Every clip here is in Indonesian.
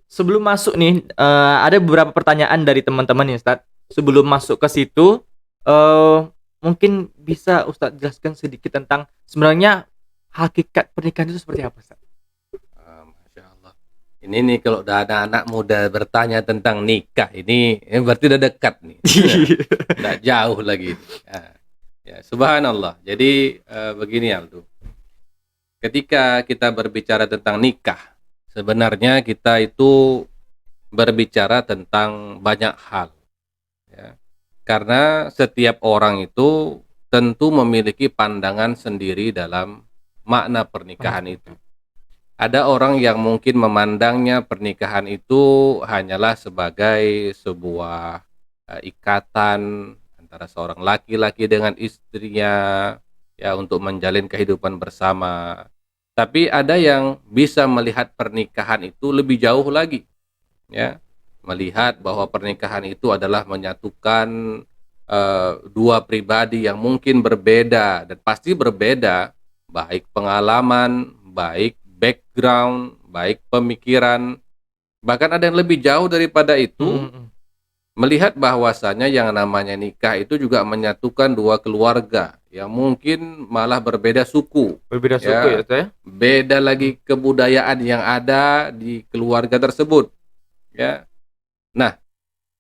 sebelum masuk nih, ada beberapa pertanyaan dari teman-teman nih, Ustadz. Sebelum masuk ke situ, eee, mungkin bisa Ustadz jelaskan sedikit tentang sebenarnya hakikat pernikahan itu seperti apa, Ustadz? Masya Allah. Ini nih kalau udah ada anak muda bertanya tentang nikah ini berarti udah dekat nih. Nggak jauh lagi. Nah, ya, subhanallah. Jadi begini Aldo. Ketika kita berbicara tentang nikah, sebenarnya kita itu berbicara tentang banyak hal. Ya. Karena setiap orang itu tentu memiliki pandangan sendiri dalam makna pernikahan itu. Ada orang yang mungkin memandangnya pernikahan itu hanyalah sebagai sebuah ikatan antara seorang laki-laki dengan istrinya ya untuk menjalin kehidupan bersama. Tapi ada yang bisa melihat pernikahan itu lebih jauh lagi ya. Melihat bahwa pernikahan itu adalah menyatukan dua pribadi yang mungkin berbeda dan pasti berbeda baik pengalaman, baik background, baik pemikiran, bahkan ada yang lebih jauh daripada Mhm itu, mhm. melihat bahwasanya yang namanya nikah itu juga menyatukan dua keluarga yang mungkin malah berbeda suku, Berbeda suku ya, ya, Ustadz, ya? beda Mhm. lagi kebudayaan yang ada di keluarga tersebut, ya. Nah,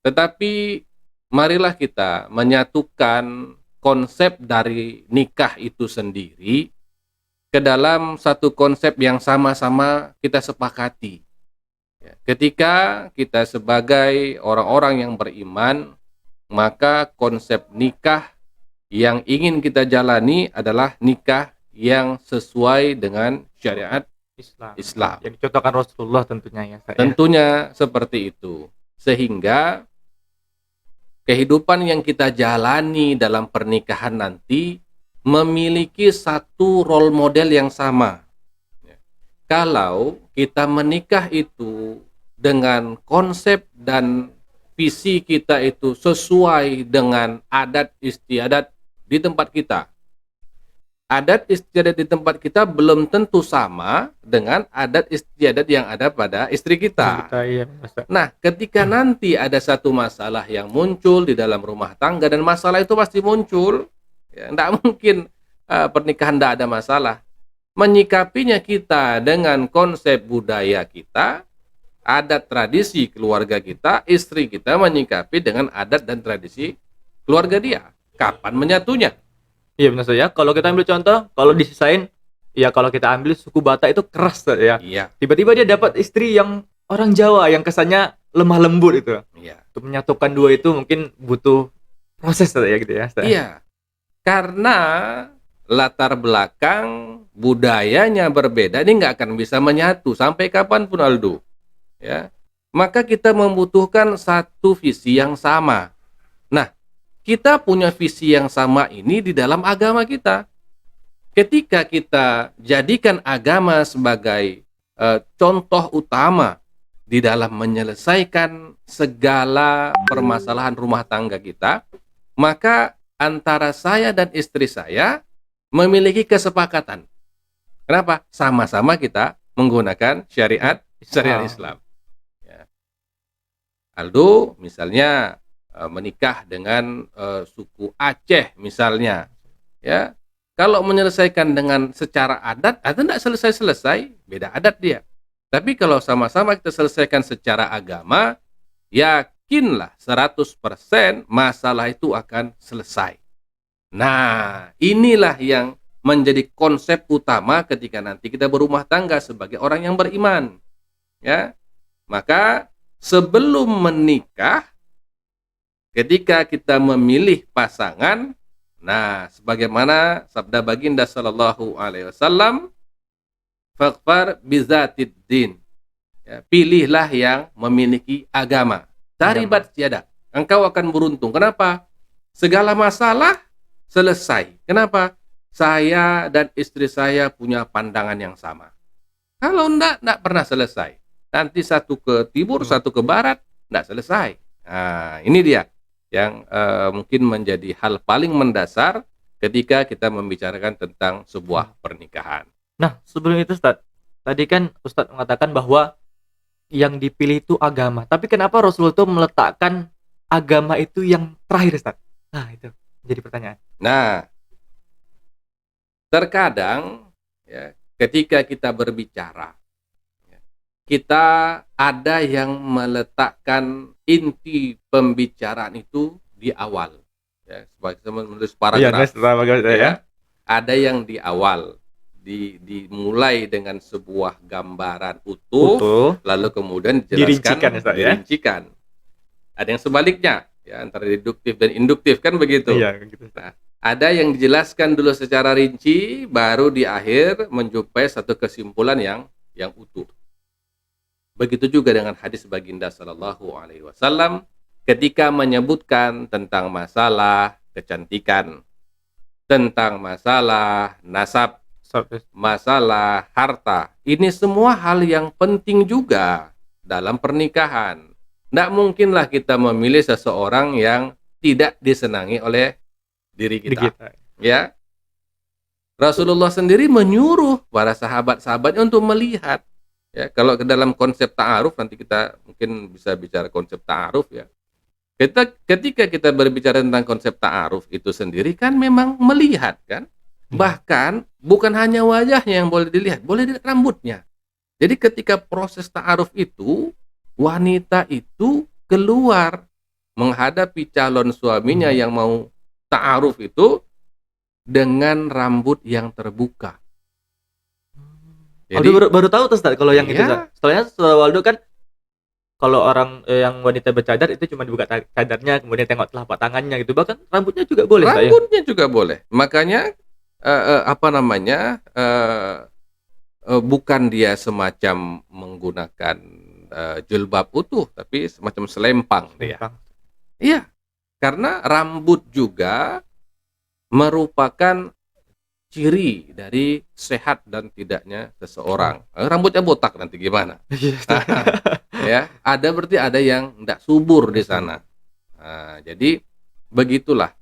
tetapi marilah kita menyatukan konsep dari nikah itu sendiri ke dalam satu konsep yang sama-sama kita sepakati. Ya, ketika kita sebagai orang-orang yang beriman, maka konsep nikah yang ingin kita jalani adalah nikah yang sesuai dengan syariat Islam. Islam. Yang dicontohkan Rasulullah tentunya ya, Ustadz, ya? Tentunya seperti itu. Sehingga kehidupan yang kita jalani dalam pernikahan nanti memiliki satu role model yang sama. Kalau kita menikah itu dengan konsep dan visi kita itu sesuai dengan adat istiadat di tempat kita. Adat istiadat di tempat kita belum tentu sama dengan adat istiadat yang ada pada istri Istri kita. kita, iya, Ustadz. Nah, ketika nanti ada satu masalah yang muncul di dalam rumah tangga dan masalah itu pasti muncul, ya, enggak mungkin pernikahan tidak ada masalah. Menyikapinya kita dengan konsep budaya kita, adat tradisi keluarga kita, istri kita menyikapi dengan adat dan tradisi keluarga dia. Kapan menyatunya? Iya benar, Ustadz, ya. Kalau kita ambil contoh, kalau disisain, ya kalau kita ambil suku Batak itu keras, Ustadz, ya. Iya, Tiba-tiba dia dapat istri yang orang Jawa yang kesannya lemah lembut itu. iya. Untuk menyatukan dua itu mungkin butuh proses, Ustadz, ya gitu ya, Ustadz, ya. Iya, karena latar belakang budayanya berbeda, ini nggak akan bisa menyatu sampai kapanpun Aldo. Ya, maka kita membutuhkan satu visi yang sama. Nah, kita punya visi yang sama ini di dalam agama kita. Ketika kita jadikan agama sebagai contoh utama di dalam menyelesaikan segala permasalahan rumah tangga kita, maka antara saya dan istri saya memiliki kesepakatan. Kenapa? Sama-sama kita menggunakan syariat syariat Islam. Islam. Ya. Aldo misalnya menikah dengan suku Aceh misalnya, ya. Kalau menyelesaikan dengan secara adat, ada tidak selesai-selesai, beda adat dia. Tapi kalau sama-sama kita selesaikan secara agama, yakinlah 100% masalah itu akan selesai. Nah, inilah yang menjadi konsep utama ketika nanti kita berumah tangga sebagai orang yang beriman, ya. Maka sebelum menikah, ketika kita memilih pasangan, nah sebagaimana sabda baginda sallallahu alaihi wasallam, "Faqfar bizatid din." Ya, pilihlah yang memiliki agama. Agama. Taribat tiada. Engkau akan beruntung. Kenapa? Segala masalah selesai. Kenapa? Saya dan istri saya punya pandangan yang sama. Kalau enggak pernah selesai. Nanti satu ke timur, satu ke barat, enggak selesai. Nah, ini dia yang mungkin menjadi hal paling mendasar ketika kita membicarakan tentang sebuah pernikahan. Nah, sebelum itu Ustadz, tadi kan Ustadz mengatakan bahwa yang dipilih itu agama. Tapi kenapa Rasulullah itu meletakkan agama itu yang terakhir, Ustaz? Nah, itu jadi pertanyaan. Nah, terkadang ya, ketika kita berbicara, ya, kita ada yang meletakkan inti pembicaraan itu di awal, ya, sebagai menulis Iya, paragraf, bagus ya. ya. Ada yang di awal, dimulai dengan sebuah gambaran utuh, Utuh, lalu kemudian dirincikan ya, dijelaskan, Ustaz ya. dirincikan. Ada yang sebaliknya, ya, antara deduktif dan induktif, kan begitu. Iya, gitu. Nah, ada yang dijelaskan dulu secara rinci, baru di akhir menjumpai satu kesimpulan yang utuh. Begitu juga dengan hadis baginda Sallallahu Alaihi Wasallam ketika menyebutkan tentang masalah kecantikan, tentang masalah nasab, masalah harta. Ini semua hal yang penting juga dalam pernikahan. Tidak mungkinlah kita memilih seseorang yang tidak disenangi oleh diri kita. Ya, Rasulullah sendiri menyuruh para sahabat-sahabatnya untuk melihat. Ya, kalau ke dalam konsep ta'aruf, nanti kita mungkin bisa bicara konsep ta'aruf ya. Ketika kita berbicara tentang konsep ta'aruf itu sendiri kan memang melihat kan. Bahkan bukan hanya wajahnya yang boleh dilihat, boleh dilihat rambutnya. Jadi ketika proses ta'aruf itu, wanita itu keluar menghadapi calon suaminya yang mau ta'aruf itu dengan rambut yang terbuka. Jadi baru tahu tuh, Ustaz, kalau yang itu, Ustaz. Setelahnya setelah Waldo kan kalau orang yang wanita bercadar itu cuma dibuka cadarnya, kemudian tengok telapak tangannya gitu. Bahkan rambutnya juga boleh, Ustaz, ya? Rambutnya juga boleh. Makanya bukan dia semacam menggunakan jilbab utuh, tapi semacam selempang dia. Iya, karena rambut juga merupakan ciri dari sehat dan tidaknya seseorang. Rambutnya botak nanti gimana? Ya, berarti ada yang tidak subur di sana. Nah, jadi begitulah,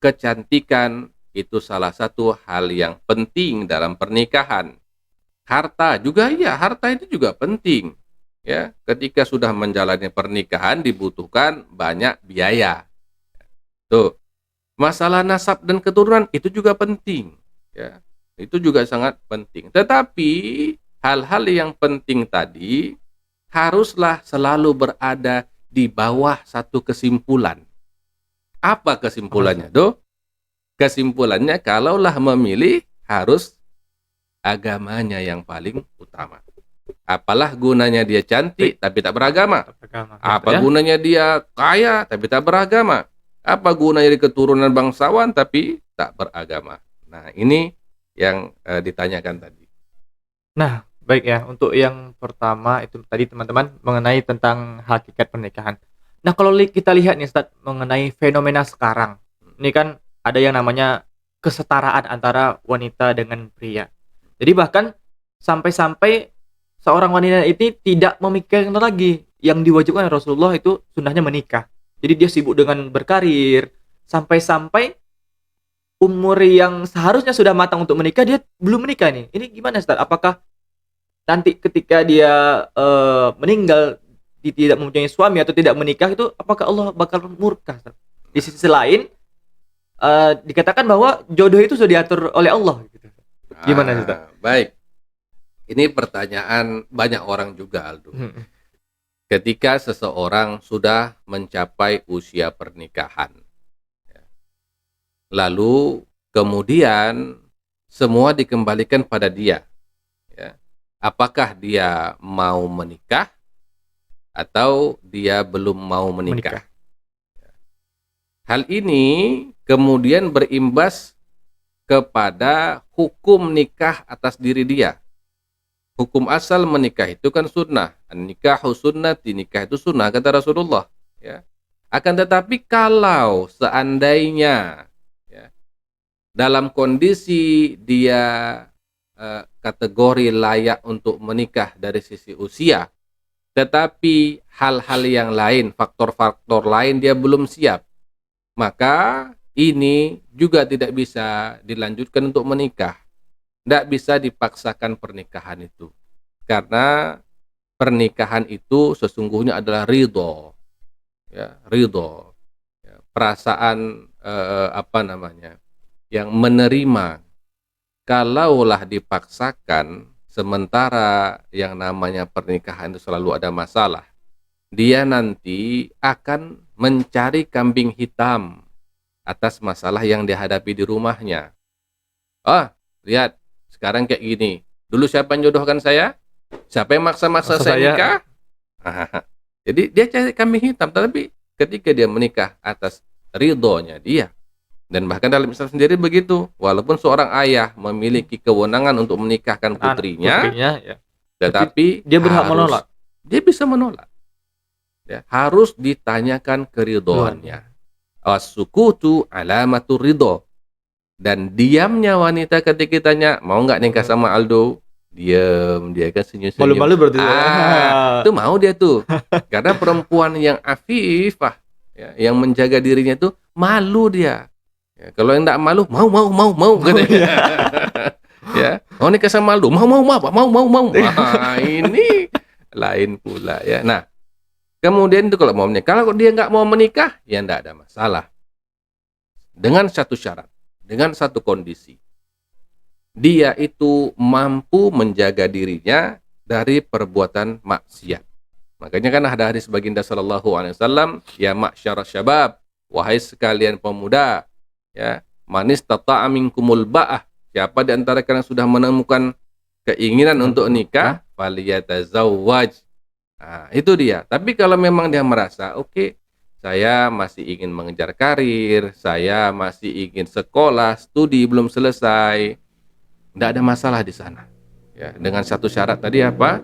kecantikan itu salah satu hal yang penting dalam pernikahan. Harta juga, ya, harta itu juga penting. Ya, ketika sudah menjalani pernikahan dibutuhkan banyak biaya. Tuh. Masalah nasab dan keturunan itu juga penting. Ya, itu juga sangat penting. Tetapi hal-hal yang penting tadi haruslah selalu berada di bawah satu kesimpulan. Apa kesimpulannya, Do? Kesimpulannya, kalaulah memilih harus agamanya yang paling utama. Apalah gunanya dia cantik tapi tak beragama? Apa gunanya dia kaya tapi tak beragama? Apa gunanya di keturunan bangsawan tapi tak beragama? Nah, ini yang ditanyakan tadi. Nah, baik ya. Untuk yang pertama itu tadi teman-teman mengenai tentang hakikat pernikahan. Nah, kalau kita lihat nih, Ustaz, mengenai fenomena sekarang. Ini kan ada yang namanya kesetaraan antara wanita dengan pria. Jadi bahkan sampai-sampai seorang wanita ini tidak memikirkan lagi yang diwajibkan oleh Rasulullah itu sunnahnya menikah. Jadi dia sibuk dengan berkarir, sampai-sampai umur yang seharusnya sudah matang untuk menikah dia belum menikah nih. Ini gimana, Ustaz? Apakah nanti ketika dia meninggal tidak mempunyai suami atau tidak menikah itu apakah Allah bakal murka, Ustaz? Di sisi lain dikatakan bahwa jodoh itu sudah diatur oleh Allah gitu. Gimana, Ustaz? Baik. Ini pertanyaan banyak orang juga, Aldo. Ketika seseorang sudah mencapai usia pernikahan, lalu kemudian semua dikembalikan pada dia, ya. Apakah dia mau menikah atau dia belum mau menikah? Hal ini kemudian berimbas kepada hukum nikah atas diri dia. Hukum asal menikah itu kan sunnah. Nikahu sunnati, nikah itu sunnah kata Rasulullah. Ya. Akan tetapi kalau seandainya dalam kondisi dia kategori layak untuk menikah dari sisi usia, tetapi hal-hal yang lain, faktor-faktor lain dia belum siap, maka ini juga tidak bisa dilanjutkan untuk menikah. Tidak bisa dipaksakan pernikahan itu. Karena pernikahan itu sesungguhnya adalah ridho, ya, ridho, ya, perasaan yang menerima. Kalaulah dipaksakan, sementara yang namanya pernikahan itu selalu ada masalah, dia nanti akan mencari kambing hitam atas masalah yang dihadapi di rumahnya. Ah, lihat, sekarang kayak gini. Dulu siapa yang jodohkan saya? Siapa yang maksa-maksa Maksud saya saya, nikah? Jadi dia cari kambing hitam, tapi ketika dia menikah atas ridhonya dia, dan bahkan dalam Islam sendiri begitu, walaupun seorang ayah memiliki kewenangan untuk menikahkan anak putrinya, putrinya ya. tetapi Dia berhak menolak. dia bisa menolak. Ya, harus ditanyakan keridhoannya. As-sukutu alamatur ridho. Dan diamnya wanita ketika ditanya, mau nggak nikah sama Aldo? Diam, dia kan senyum-senyum. Malu-malu berarti. Itu mau dia tuh. Karena perempuan yang afifah, ya, yang menjaga dirinya itu malu dia. Ya, kalau yang enggak malu, mau katanya. Ya, mau nikah sama Aldo, mau. Nah, ini lain pula ya. Nah, kemudian itu kalau mau menikah, kalau dia nggak mau menikah, ya enggak ada masalah. Dengan satu syarat, dengan satu kondisi. Dia itu mampu menjaga dirinya dari perbuatan maksiat. Makanya kan ada hadis baginda sallallahu alaihi wasallam, ya ma'syarasy syabab, wahai sekalian pemuda, ya, manis tata'a minkumul ba'ah, siapa di antara kalian sudah menemukan keinginan untuk nikah, faliyatazawwaj. Nah, itu dia. Tapi kalau memang dia merasa, oke, saya masih ingin mengejar karir, saya masih ingin sekolah, studi belum selesai, tidak ada masalah di sana. Ya, dengan satu syarat tadi apa?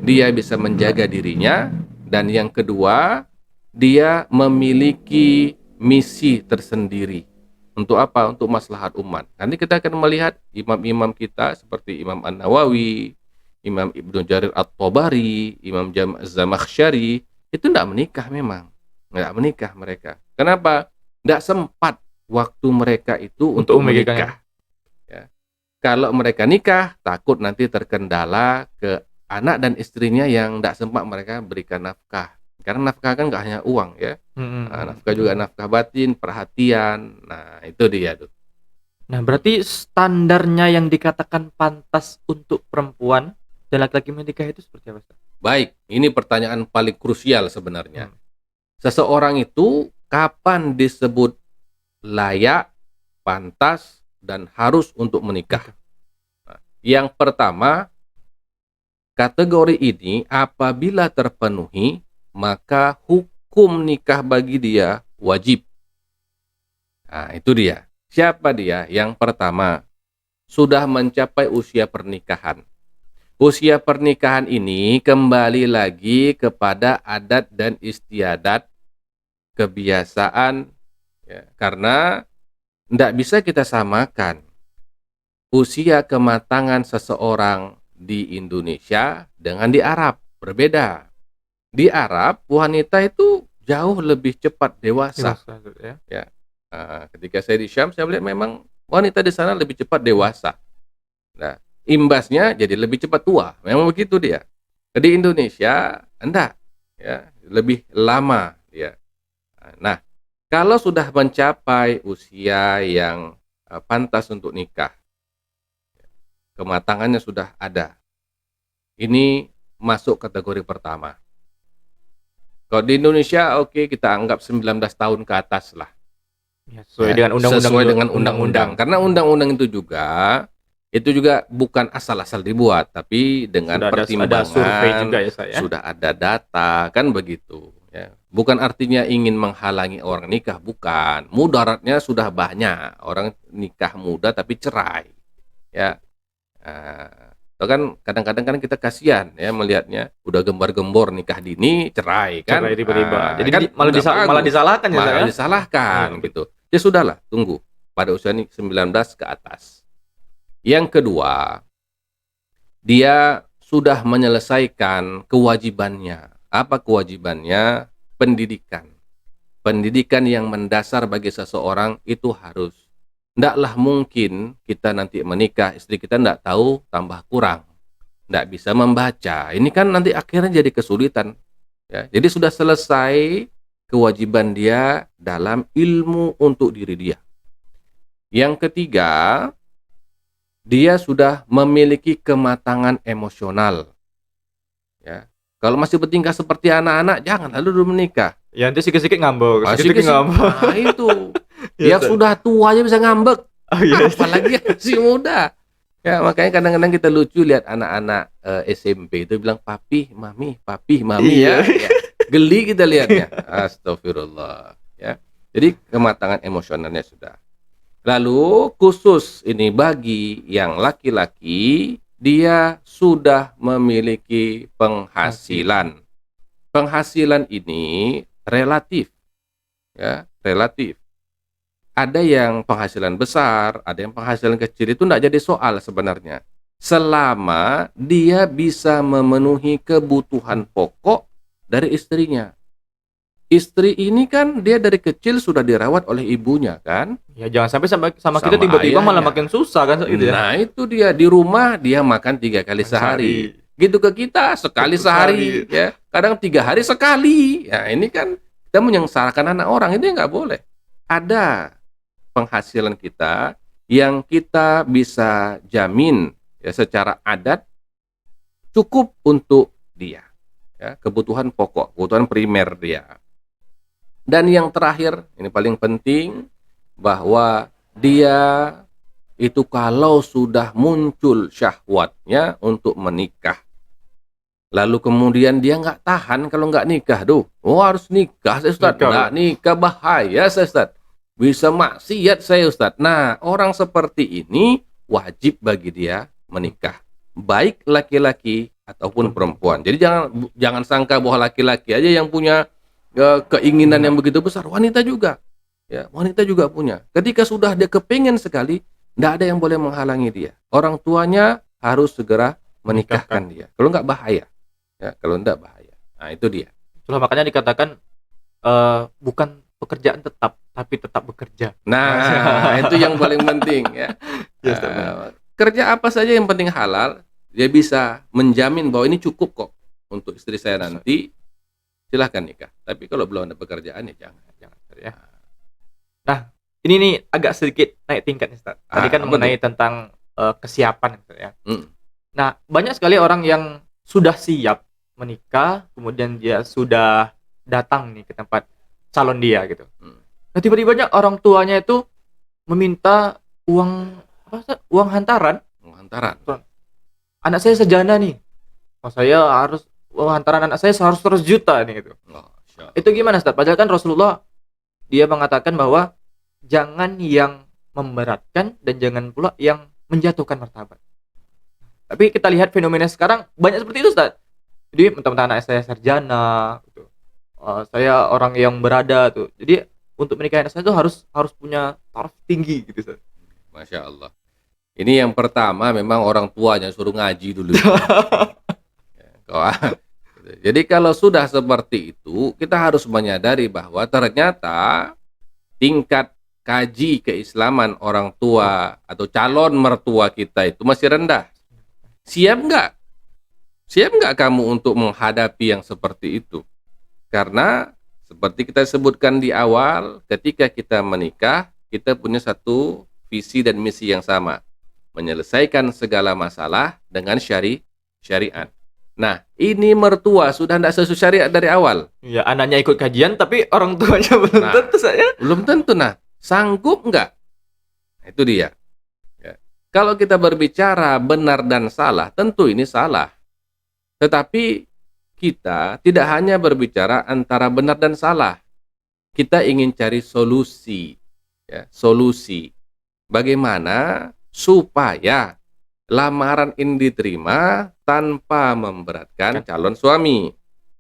Dia bisa menjaga dirinya, dan yang kedua, dia memiliki misi tersendiri. Untuk apa? Untuk maslahat umat. Nanti kita akan melihat imam-imam kita seperti Imam An-Nawawi, Imam Ibnu Jarir At-Tabari, Imam Zamakhsyari, itu tidak menikah memang. Tidak menikah mereka. Kenapa? Tidak sempat waktu mereka itu untuk menikah. Ya. Kalau mereka nikah, takut nanti terkendala ke anak dan istrinya yang tidak sempat mereka berikan nafkah. Karena nafkah kan nggak hanya uang ya. Nah, nafkah juga nafkah batin, perhatian. Nah, itu dia tuh. Nah, berarti standarnya yang dikatakan pantas untuk perempuan dan laki-laki menikah itu seperti apa, Ustaz? Baik, ini pertanyaan paling krusial sebenarnya. Seseorang itu kapan disebut layak, pantas, dan harus untuk menikah? Nah, yang pertama, kategori ini apabila terpenuhi, maka hukum nikah bagi dia wajib. Nah, itu dia. Siapa dia? Yang pertama, sudah mencapai usia pernikahan. Usia pernikahan ini kembali lagi kepada adat dan istiadat, kebiasaan, ya, karena tidak bisa kita samakan usia kematangan seseorang di Indonesia dengan di Arab. Berbeda. Di Arab, wanita itu jauh lebih cepat dewasa. Ya. Ketika saya di Syam, saya melihat memang wanita di sana lebih cepat dewasa. Nah, imbasnya jadi lebih cepat tua. Memang begitu dia. Di Indonesia, enggak. Ya, lebih lama dia. Nah, kalau sudah mencapai usia yang pantas untuk nikah, kematangannya sudah ada, ini masuk kategori pertama. Kalau di Indonesia, oke, kita anggap 19 tahun ke atas lah. Ya, sesuai dengan undang-undang. Sesuai dengan undang-undang. Karena undang-undang itu juga bukan asal-asal dibuat, tapi dengan sudah pertimbangan, ada survei juga ya, saya. Sudah ada data, kan begitu. Ya. Bukan artinya ingin menghalangi orang nikah, bukan. Mudaratnya sudah banyak. Orang nikah muda tapi cerai. Ya. Kan kadang-kadang kan kita kasihan ya melihatnya udah gembar-gembor nikah dini cerai kan, cerai tiba-tiba. Jadi kan malah disalahkan ya, malah disalahkan gitu. Ya sudahlah, tunggu pada usia 19 ke atas. Yang kedua, dia sudah menyelesaikan kewajibannya. Apa kewajibannya? Pendidikan. Pendidikan yang mendasar bagi seseorang itu harus. Ndaklah mungkin kita nanti menikah, istri kita ndak tahu tambah kurang. nggak bisa membaca. Ini kan nanti akhirnya jadi kesulitan. Ya, jadi sudah selesai kewajiban dia dalam ilmu untuk diri dia. Yang ketiga, dia sudah memiliki kematangan emosional. Ya. Kalau masih bertingkah seperti anak-anak, jangan lalu dulu menikah. Ya nanti sikit-sikit ngambek, Asik sikit-sikit sih. ngambek. Nah, itu. Iya, Yang Ustaz. sudah tua aja bisa ngambek. Oh iya, Ustaz. Apalagi yang masih muda. Ya, makanya kadang-kadang kita lucu lihat anak-anak SMP itu bilang papi, mami Iya. ya. Ya. Geli kita lihatnya. Astagfirullah. Ya. Jadi kematangan emosionalnya sudah. Lalu khusus ini bagi yang laki-laki, dia sudah memiliki penghasilan. Penghasilan ini relatif, ya, relatif. Ada yang penghasilan besar, ada yang penghasilan kecil, itu tidak jadi soal sebenarnya. Selama dia bisa memenuhi kebutuhan pokok dari istrinya. Istri ini kan dia dari kecil sudah dirawat oleh ibunya kan, Ya jangan sampai sama kita sama tiba-tiba malah ayahnya. makin susah kan gitu ya. Nah itu dia, di rumah dia makan 3 kali sehari. Gitu ke kita, sekali sehari. Ya. Kadang 3 hari sekali. Ya ini kan kita menyengsarakan anak orang, itu nggak boleh. Ada penghasilan kita yang kita bisa jamin ya secara adat cukup untuk dia. Ya, kebutuhan pokok, kebutuhan primer dia. Dan yang terakhir, ini paling penting, bahwa dia itu kalau sudah muncul syahwatnya untuk menikah, lalu kemudian dia nggak tahan kalau nggak nikah, oh harus nikah saya Ustaz, Nikah. nggak nikah bahaya saya Ustaz, bisa maksiat saya Ustaz. Nah orang seperti ini wajib bagi dia menikah, baik laki-laki ataupun perempuan. Jadi jangan sangka bahwa laki-laki aja yang punya keinginan yang begitu besar, wanita juga. Ya, wanita juga punya. Ketika sudah dia kepingin sekali, tidak ada yang boleh menghalangi dia. Orang tuanya harus segera menikahkan dia. Kalau nggak bahaya. Ya, kalau nggak bahaya. Nah, itu dia. Itulah makanya dikatakan bukan pekerjaan tetap, tapi tetap bekerja. Nah, itu yang paling penting ya. Yes, Ustaz. Kerja apa saja yang penting halal, dia bisa menjamin bahwa ini cukup kok untuk istri saya nanti. Silahkan nikah. Tapi kalau belum ada pekerjaan ya jangan. Ya. Nah, ini nih agak sedikit naik tingkat nih, Ustaz. Tadi kan apa mengenai tentang kesiapan Ustaz, ya. Hmm. Nah, banyak sekali orang yang sudah siap menikah, kemudian dia sudah datang nih ke tempat calon dia gitu. Nah, tiba-tibanya orang tuanya itu meminta uang apa, Ustaz? Uang hantaran. Hantaran. Anak saya sejana nih. Oh, saya harus uang hantaran anak saya 100 juta nih gitu. Itu gimana, Ustaz? Padahal kan Rasulullah dia mengatakan bahwa jangan yang memberatkan dan jangan pula yang menjatuhkan martabat. Tapi kita lihat fenomena sekarang banyak seperti itu, Ustaz. Jadi mentang-mentang anak saya sarjana gitu. Saya orang yang berada tuh. Jadi untuk menikahi anak saya itu harus punya taraf tinggi gitu, Ustaz. Masya Allah. Ini yang pertama memang orang tuanya suruh ngaji dulu. Jadi kalau sudah seperti itu, kita harus menyadari bahwa ternyata tingkat kaji keislaman orang tua atau calon mertua kita itu masih rendah. Siap nggak? Siap nggak kamu untuk menghadapi yang seperti itu? Karena seperti kita sebutkan di awal, ketika kita menikah, kita punya satu visi dan misi yang sama. Menyelesaikan segala masalah dengan syariat. Nah, ini mertua sudah tidak sesuai syariat dari awal. Ya, anaknya ikut kajian tapi orang tuanya belum tentu saya. Belum tentu. Nah, sanggup nggak? Itu dia. Ya. Kalau kita berbicara benar dan salah, tentu ini salah. Tetapi kita tidak hanya berbicara antara benar dan salah. Kita ingin cari solusi. Ya, solusi. Bagaimana supaya lamaran ini diterima tanpa memberatkan calon suami.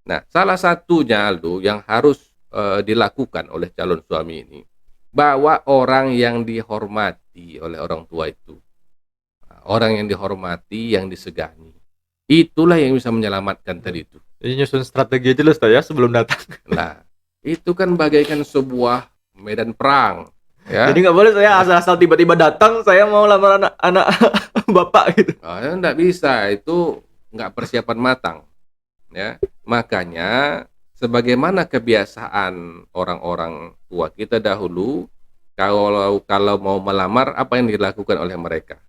Nah, salah satunya Aldo yang harus dilakukan oleh calon suami ini, bawa orang yang dihormati oleh orang tua itu. Orang yang dihormati, yang disegani. Itulah yang bisa menyelamatkan tadi itu. Jadi nyusun strategi aja Ustaz ya sebelum datang. Nah, itu kan bagaikan sebuah medan perang. Ya. Jadi nggak boleh saya asal-asal tiba-tiba datang, saya mau lamar anak bapak gitu. Enggak bisa, itu nggak persiapan matang, ya. Makanya sebagaimana kebiasaan orang-orang tua kita dahulu, kalau mau melamar apa yang dilakukan oleh mereka?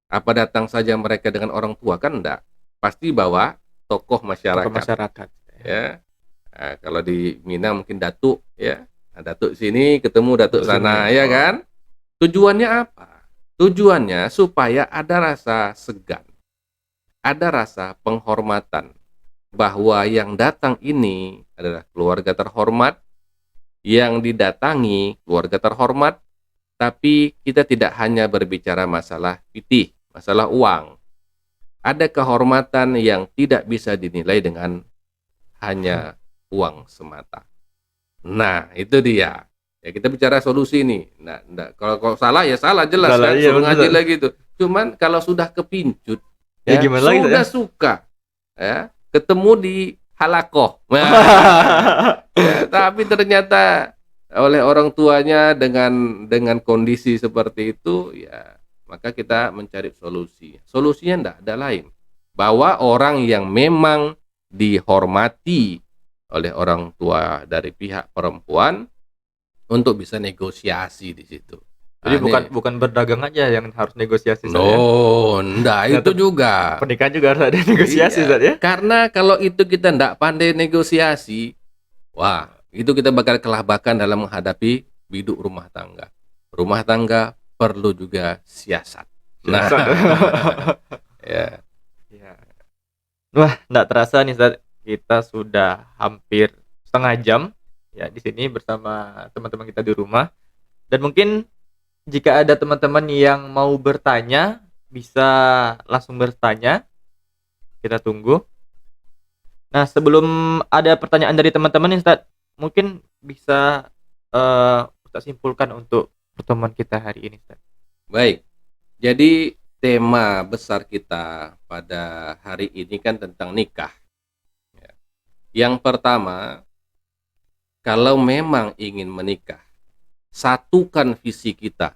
Apa datang saja mereka dengan orang tua? Kan enggak. Pasti bawa tokoh Tokoh masyarakat, masyarakat. ya. Nah, kalau di Minang mungkin datuk, ya. Nah, datuk sini ketemu datuk Untuk sini. sana, ya Oh. kan? Tujuannya apa? Tujuannya supaya ada rasa segan, ada rasa penghormatan bahwa yang datang ini adalah keluarga terhormat, yang didatangi keluarga terhormat, tapi kita tidak hanya berbicara masalah pitih, masalah uang. Ada kehormatan yang tidak bisa dinilai dengan hanya uang semata. Nah, itu dia. Ya kita bicara solusi nih. Nah, kalau salah ya salah jelas Salah, kan, iya, suruh ngaji betul. lagi tuh. Cuman kalau sudah kepincut, Ya ya gimana lagi, sudah Ustaz, ya? suka, ya ketemu di halakoh. Nah, ya, tapi ternyata oleh orang tuanya dengan kondisi seperti itu, ya maka kita mencari solusi. Solusinya enggak ada lain. Bahwa orang yang memang dihormati oleh orang tua dari pihak perempuan untuk bisa negosiasi di situ. Jadi Nah, bukan ini bukan berdagang aja yang harus negosiasi, Ustaz, ya? no, enggak Ternyata itu juga. pernikahan juga harus ada negosiasi, Iya, Ustaz, ya? karena kalau itu kita enggak pandai negosiasi, wah, itu kita bakal kelabakan dalam menghadapi biduk rumah tangga. Rumah tangga perlu juga siasat. Nah, Siasat. ya, Iya. Wah, nggak terasa nih, Ustaz, kita sudah hampir setengah jam ya di sini bersama teman-teman kita di rumah. Dan mungkin jika ada teman-teman yang mau bertanya, bisa langsung bertanya, kita tunggu. Nah, sebelum ada pertanyaan dari teman-teman nih, Ustaz, mungkin bisa Ustaz simpulkan untuk pertemuan kita hari ini, Ustaz. baik. Jadi tema besar kita pada hari ini kan tentang nikah. Ya. Yang pertama, kalau memang ingin menikah, satukan visi kita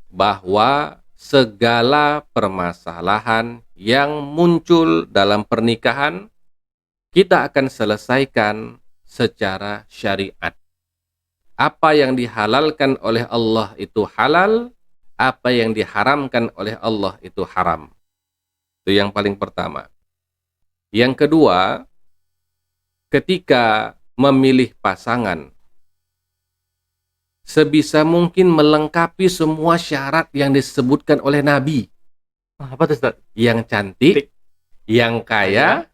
bahwa segala permasalahan yang muncul dalam pernikahan kita akan selesaikan secara syariat. Apa yang dihalalkan oleh Allah itu halal, apa yang diharamkan oleh Allah itu haram. Itu yang paling pertama. Yang kedua, ketika memilih pasangan, sebisa mungkin melengkapi semua syarat yang disebutkan oleh Nabi. Apa tuh, Ustaz? Yang cantik, yang kaya,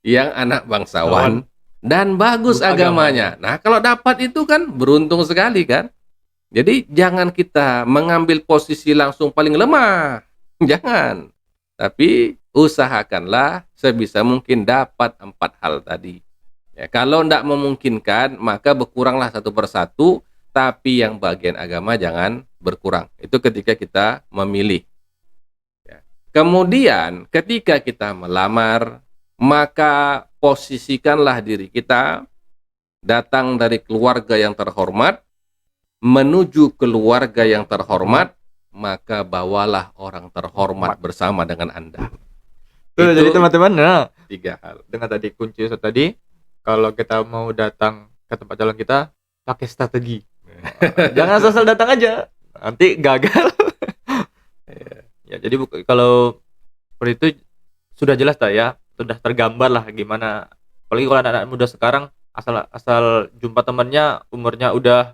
yang anak bangsawan, dan bagus agamanya. Nah, kalau dapat itu kan beruntung sekali kan. Jadi jangan kita mengambil posisi langsung paling lemah. Jangan. Tapi usahakanlah sebisa mungkin dapat 4 hal tadi. Ya, kalau tidak memungkinkan, maka berkuranglah satu persatu, tapi yang bagian agama jangan berkurang. Itu ketika kita memilih. Ya. Kemudian ketika kita melamar, maka posisikanlah diri kita datang dari keluarga yang terhormat, menuju keluarga yang terhormat, maka bawalah orang terhormat bersama dengan Anda. Tuh, jadi Itu teman-teman, nah, 3 hal. dengan tadi kunci Ustaz tadi, kalau kita mau datang ke tempat calon kita, pakai strategi. Jangan asal datang aja, nanti gagal. Ya, jadi kalau seperti itu sudah jelas tak ya, sudah tergambar lah gimana. Apalagi kalau anak-anak muda sekarang asal jumpa temannya umurnya udah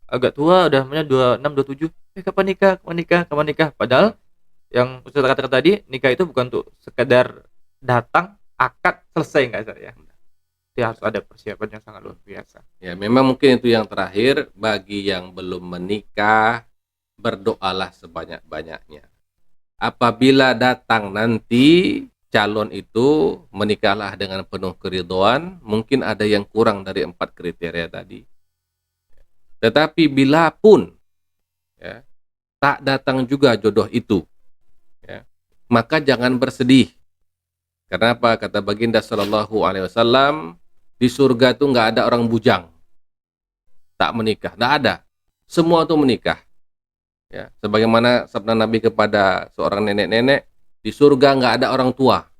agak tua, udah umurnya 26, 27. Kapan nikah? Kapan nikah? Kapan nikah? Padahal yang Ustaz katakan tadi, nikah itu bukan untuk sekedar datang, akad, selesai, enggak ya. Jadi harus ada persiapan yang sangat luar biasa. Ya, memang mungkin itu yang terakhir. Bagi yang belum menikah, berdoalah sebanyak-banyaknya. Apabila datang nanti calon itu, menikahlah dengan penuh keridhaan. Mungkin ada yang kurang dari 4 kriteria tadi. Tetapi bila pun ya, tak datang juga jodoh itu, ya, maka jangan bersedih. Kenapa? Kata baginda Shallallahu Alaihi Wasallam, di surga itu nggak ada orang bujang tak menikah, nggak ada. Semua itu menikah. Ya, sebagaimana sabda Nabi kepada seorang nenek-nenek, di surga nggak ada orang tua.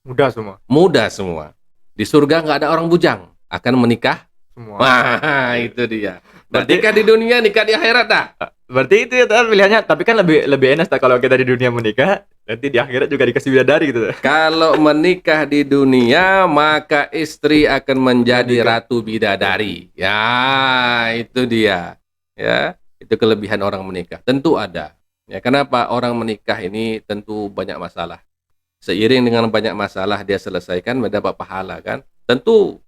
Mudah semua. Muda semua. Di surga nggak ada orang bujang, akan menikah. Semua. Wah, itu dia. Dan Berarti- nikah di dunia, nikah di akhirat dah. Berarti itu ya Ustaz, pilihannya. Tapi kan lebih enak Ustaz, kalau kita di dunia menikah, nanti di akhirat juga dikasih bidadari gitu. Kalau menikah di dunia, maka istri akan menjadi ratu bidadari. Ya, itu dia. Ya, itu kelebihan orang menikah. Tentu ada. Ya, kenapa orang menikah ini tentu banyak masalah. Seiring dengan banyak masalah dia selesaikan mendapat pahala kan. Tentu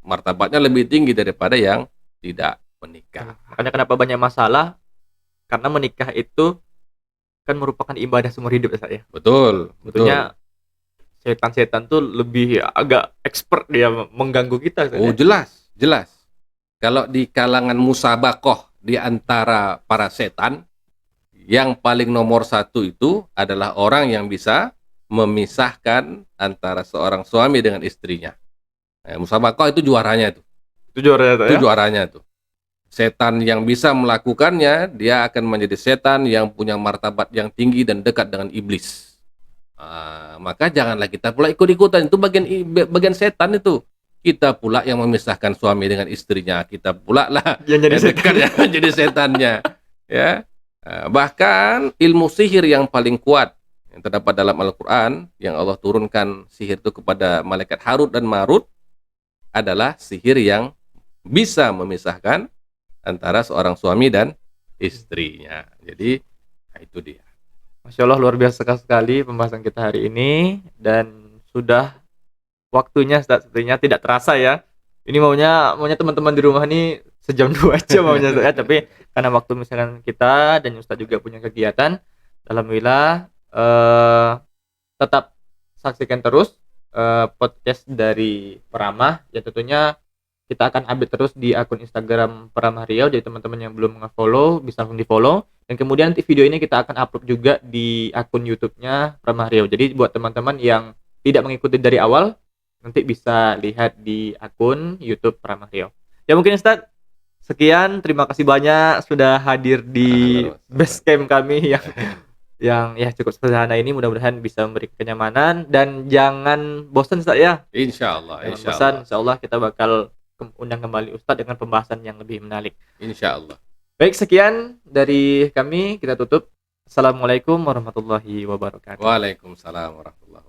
martabatnya lebih tinggi daripada yang tidak menikah. Makanya kenapa banyak masalah? Karena menikah itu kan merupakan ibadah seumur hidup ya Ustaz ya. Betul, betul. Tentunya setan-setan tuh lebih agak expert dia mengganggu kita Ustaz, Oh, ya. jelas, jelas. Kalau di kalangan musabakoh di antara para setan, yang paling nomor satu itu adalah orang yang bisa memisahkan antara seorang suami dengan istrinya. Musabakoh itu juaranya tuh. Itu juara Ustaz, Itu ya. juaranya tuh. Setan yang bisa melakukannya, dia akan menjadi setan yang punya martabat yang tinggi dan dekat dengan iblis. Maka janganlah kita pula ikut-ikutan. Itu bagian setan itu. Kita pula yang memisahkan suami dengan istrinya. Kita pula lah Yang jadi yang setan. dekat yang jadi setannya. Ya. Bahkan ilmu sihir yang paling kuat yang terdapat dalam Al-Quran, yang Allah turunkan sihir itu kepada malaikat Harut dan Marut, adalah sihir yang bisa memisahkan antara seorang suami dan istrinya. Jadi, nah itu dia. Masya Allah, luar biasa sekali pembahasan kita hari ini. Dan sudah waktunya Ustaz, sepertinya tidak terasa ya. Ini maunya teman-teman di rumah nih sejam 2 aja maunya Ustaz, ya. Tapi karena waktu misalkan kita dan Ustaz juga punya kegiatan, alhamdulillah tetap saksikan terus podcast dari Peramah, yang tentunya kita akan update terus di akun Instagram Peramah Riau. Jadi teman-teman yang belum nge-follow bisa langsung di-follow. Dan kemudian nanti video ini kita akan upload juga di akun YouTube-nya Peramah Riau. Jadi buat teman-teman yang tidak mengikuti dari awal, nanti bisa lihat di akun YouTube Peramah Riau. Ya mungkin Ustaz, sekian, terima kasih banyak sudah hadir di base camp kami yang ya cukup sederhana ini. Mudah-mudahan bisa memberi kenyamanan dan jangan bosan Ustaz ya. Insya Allah, Jangan insya bosan, Allah, insya Allah kita bakal undang kembali Ustadz dengan pembahasan yang lebih menarik. insya Allah. Baik, sekian dari kami, kita tutup. Assalamualaikum warahmatullahi wabarakatuh. Waalaikumsalam warahmatullahi wabarakatuh.